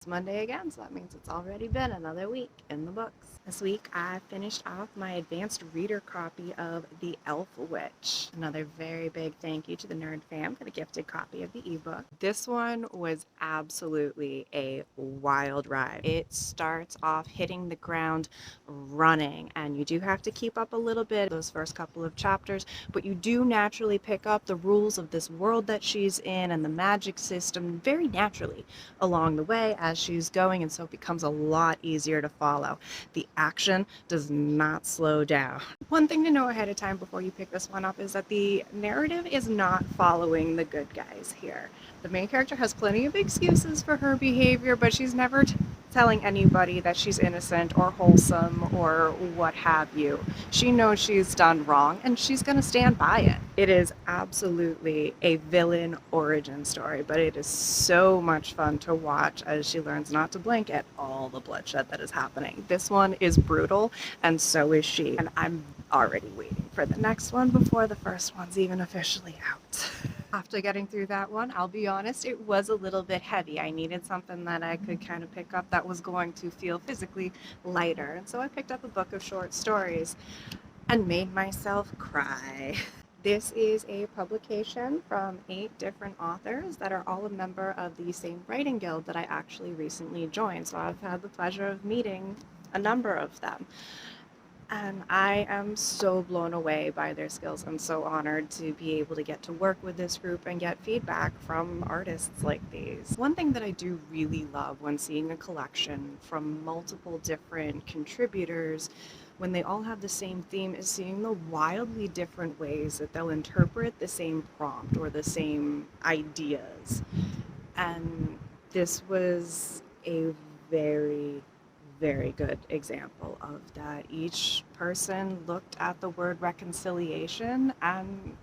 It's Monday again, so that means it's already been another week in the books. This week I finished off my advanced reader copy of The Elf Witch. Another very big thank you to the Nerd Fam for the gifted copy of the ebook. This one was absolutely a wild ride. It starts off hitting the ground running, and you do have to keep up a little bit those first couple of chapters, but you do naturally pick up the rules of this world that she's in and the magic system very naturally along the way as she's going, and so it becomes a lot easier to follow. The action does not slow down. One thing to know ahead of time before you pick this one up is that the narrative is not following the good guys here. The main character has plenty of excuses for her behavior, but she's never telling anybody that she's innocent or wholesome or what have you. She knows she's done wrong and she's going to stand by it. It is absolutely a villain origin story, but it is so much fun to watch as she learns not to blink at all the bloodshed that is happening. This one is brutal, and so is she. And I'm already waiting for the next one before the first one's even officially out. After getting through that one, I'll be honest, it was a little bit heavy. I needed something that I could kind of pick up that was going to feel physically lighter. And so I picked up a book of short stories and made myself cry. This is a publication from 8 different authors that are all a member of the same writing guild that I actually recently joined. So I've had the pleasure of meeting a number of them. And I am so blown away by their skills. I'm so honored to be able to get to work with this group and get feedback from artists like these. One thing that I do really love when seeing a collection from multiple different contributors, when they all have the same theme, is seeing the wildly different ways that they'll interpret the same prompt or the same ideas. And this was a very good example of that. Each person looked at the word reconciliation and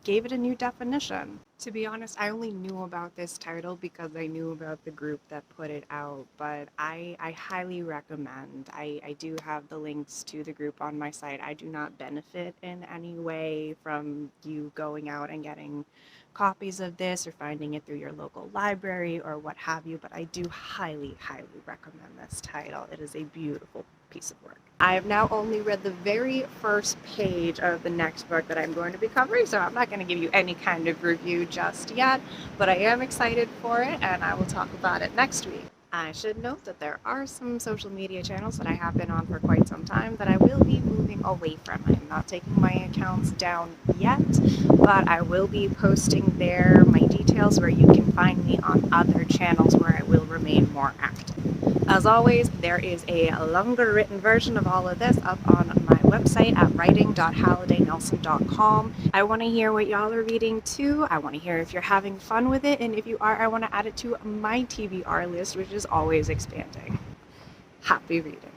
gave it a new definition. To be honest, I only knew about this title because I knew about the group that put it out, but I highly recommend. I do have the links to the group on my site. I do not benefit in any way from you going out and getting copies of this or finding it through your local library or what have you, but I do highly recommend this title. It is a beautiful piece of work. I have now only read the very first page of the next book that I'm going to be covering, so I'm not going to give you any kind of review just yet, but I am excited for it and I will talk about it next week. I should note that there are some social media channels that I have been on for quite some time that I will be moving away from. I'm not taking my accounts down yet, but I will be posting there my details where you can find me on other channels where I will remain more active. As always, there is a longer written version of all of this up on my website at writing.hallidaynelson.com. I want to hear what y'all are reading too. I want to hear if you're having fun with it, and if you are, I want to add it to my TBR list, which is always expanding. Happy reading.